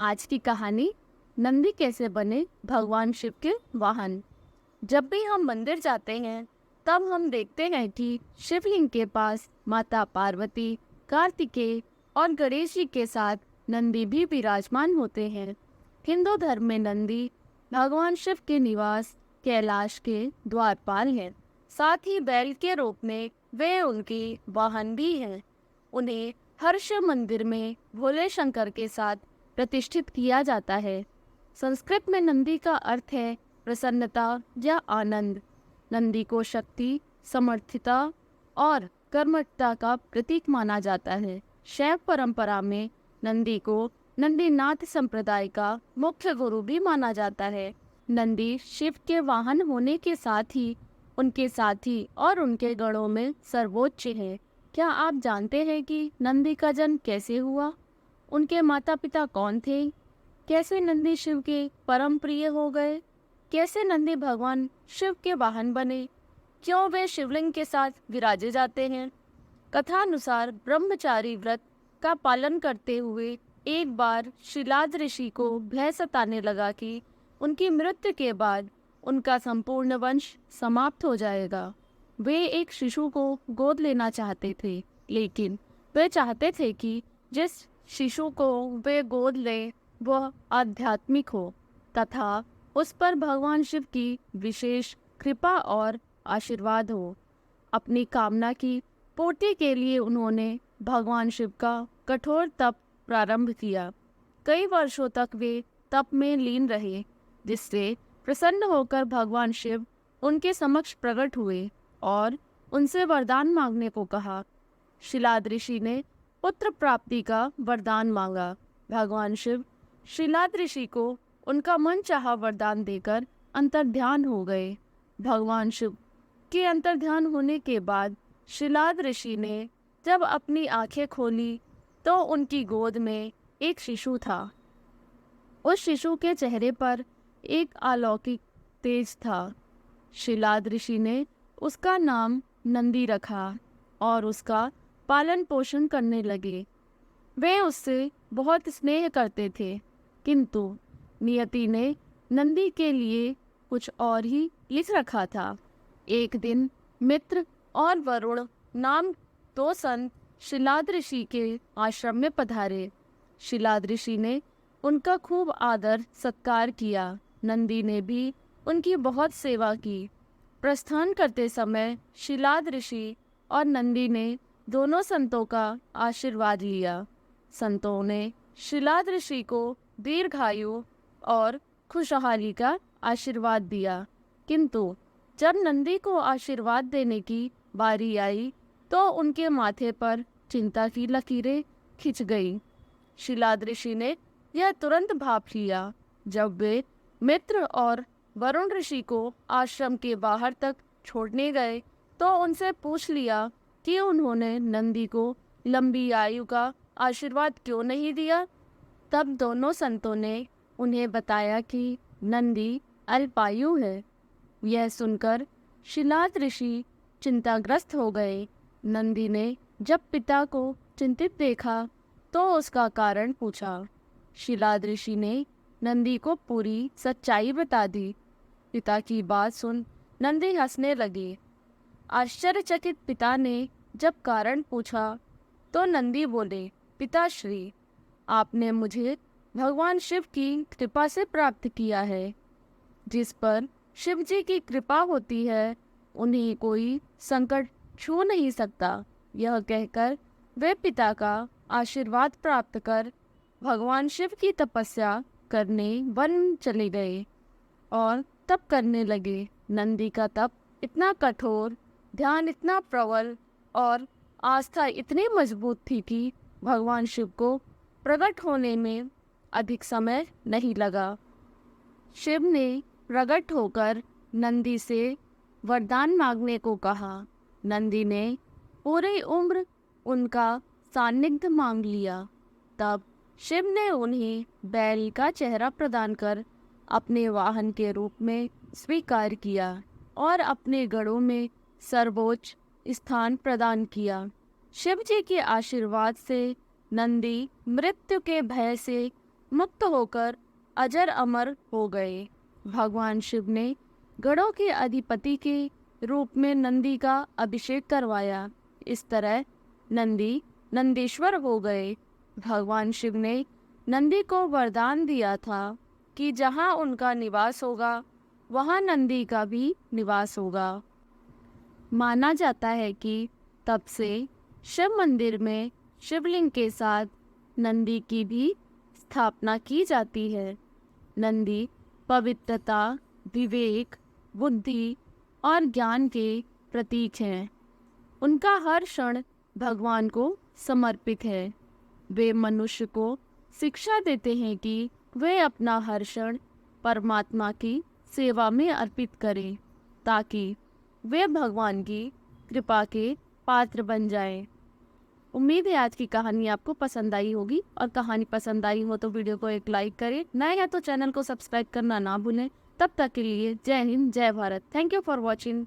आज की कहानी नंदी कैसे बने भगवान शिव के वाहन। जब भी हम मंदिर जाते हैं तब हम देखते हैं कि शिवलिंग के पास माता पार्वती, कार्तिकेय और गणेश जी के साथ नंदी भी विराजमान होते हैं। हिंदू धर्म में नंदी भगवान शिव के निवास कैलाश के द्वारपाल हैं। साथ ही बैल के रूप में वे उनके वाहन भी हैं। उन्हें हर शिव मंदिर में भोले शंकर के साथ प्रतिष्ठित किया जाता है। संस्कृत में नंदी का अर्थ है प्रसन्नता या आनंद। नंदी को शक्ति, समर्थिता और कर्मठता का प्रतीक माना जाता है। शैव परंपरा में नंदी को नंदीनाथ संप्रदाय का मुख्य गुरु भी माना जाता है। नंदी शिव के वाहन होने के साथ ही उनके साथी और उनके गणों में सर्वोच्च है। क्या आप जानते हैं कि नंदी का जन्म कैसे हुआ? उनके माता पिता कौन थे? कैसे नंदी शिव के परम प्रिय हो गए? कैसे नंदी भगवान शिव के वाहन बने? क्यों वे शिवलिंग के साथ विराजे जाते हैं? कथानुसार ब्रह्मचारी व्रत का पालन करते हुए एक बार शिलाद ऋषि को भय सताने लगा कि उनकी मृत्यु के बाद उनका संपूर्ण वंश समाप्त हो जाएगा। वे एक शिशु को गोद लेना चाहते थे, लेकिन वे चाहते थे कि जिस शिशु को वे गोद लें वह आध्यात्मिक हो तथा उस पर भगवान शिव की विशेष कृपा और आशीर्वाद हो। अपनी कामना की पूर्ति के लिए उन्होंने भगवान शिव का कठोर तप प्रारंभ किया। कई वर्षों तक वे तप में लीन रहे, जिससे प्रसन्न होकर भगवान शिव उनके समक्ष प्रकट हुए और उनसे वरदान मांगने को कहा। शिलाद ऋषि ने पुत्र प्राप्ति का वरदान मांगा। भगवान शिव शिलाद ऋषि को उनका मनचाहा वरदान देकर अंतर्ध्यान हो गए। भगवान शिव के अंतर्ध्यान होने के बाद शिलाद ऋषि ने जब अपनी आंखें खोली तो उनकी गोद में एक शिशु था। उस शिशु के चेहरे पर एक अलौकिक तेज था। शिलाद ऋषि ने उसका नाम नंदी रखा और उसका पालन पोषण करने लगे। वे उससे बहुत स्नेह करते थे, किंतु नियति ने नंदी के लिए कुछ और ही लिख रखा था। एक दिन मित्र और वरुण नाम दो संत शिलाद ऋषि के आश्रम में पधारे। शिलाद ऋषि ने उनका खूब आदर सत्कार किया। नंदी ने भी उनकी बहुत सेवा की। प्रस्थान करते समय शिलाद ऋषि और नंदी ने दोनों संतों का आशीर्वाद लिया। संतों ने शिलाद ऋषि को दीर्घायु और खुशहाली का आशीर्वाद दिया, किंतु जब नंदी को आशीर्वाद देने की बारी आई तो उनके माथे पर चिंता की लकीरें खिंच गई। शिलाद ऋषि ने यह तुरंत भाप लिया। जब वे मित्र और वरुण ऋषि को आश्रम के बाहर तक छोड़ने गए तो उनसे पूछ लिया कि उन्होंने नंदी को लंबी आयु का आशीर्वाद क्यों नहीं दिया। तब दोनों संतों ने उन्हें बताया कि नंदी अल्पायु है। यह सुनकर शिलाद ऋषि चिंताग्रस्त हो गए। नंदी ने जब पिता को चिंतित देखा तो उसका कारण पूछा। शिलाद ऋषि ने नंदी को पूरी सच्चाई बता दी। पिता की बात सुन नंदी हंसने लगे। आश्चर्यचकित पिता ने जब कारण पूछा तो नंदी बोले, पिताश्री, आपने मुझे भगवान शिव की कृपा से प्राप्त किया है। जिस पर शिव जी की कृपा होती है उन्हें कोई संकट छू नहीं सकता। यह कहकर वे पिता का आशीर्वाद प्राप्त कर भगवान शिव की तपस्या करने वन चले गए और तप करने लगे। नंदी का तप इतना कठोर, ध्यान इतना प्रबल और आस्था इतनी मजबूत थी कि भगवान शिव को प्रकट होने में अधिक समय नहीं लगा। शिव ने प्रकट होकर नंदी से वरदान मांगने को कहा। नंदी ने पूरी उम्र उनका सान्निध्य मांग लिया। तब शिव ने उन्हें बैल का चेहरा प्रदान कर अपने वाहन के रूप में स्वीकार किया और अपने गढ़ों में सर्वोच्च स्थान प्रदान किया। शिव जी के आशीर्वाद से नंदी मृत्यु के भय से मुक्त होकर अजर अमर हो गए। भगवान शिव ने गणों के अधिपति के रूप में नंदी का अभिषेक करवाया। इस तरह नंदी नंदीश्वर हो गए। भगवान शिव ने नंदी को वरदान दिया था कि जहाँ उनका निवास होगा वहाँ नंदी का भी निवास होगा। माना जाता है कि तब से शिव मंदिर में शिवलिंग के साथ नंदी की भी स्थापना की जाती है। नंदी पवित्रता, विवेक, बुद्धि और ज्ञान के प्रतीक हैं। उनका हर क्षण भगवान को समर्पित है। वे मनुष्य को शिक्षा देते हैं कि वे अपना हर क्षण परमात्मा की सेवा में अर्पित करें ताकि वे भगवान की कृपा के पात्र बन जाएं। उम्मीद है आज की कहानी आपको पसंद आई होगी, और कहानी पसंद आई हो तो वीडियो को एक लाइक करें, नए हैं तो चैनल को सब्सक्राइब करना ना भूलें। तब तक के लिए जय हिंद, जय Bharat. Thank you for watching.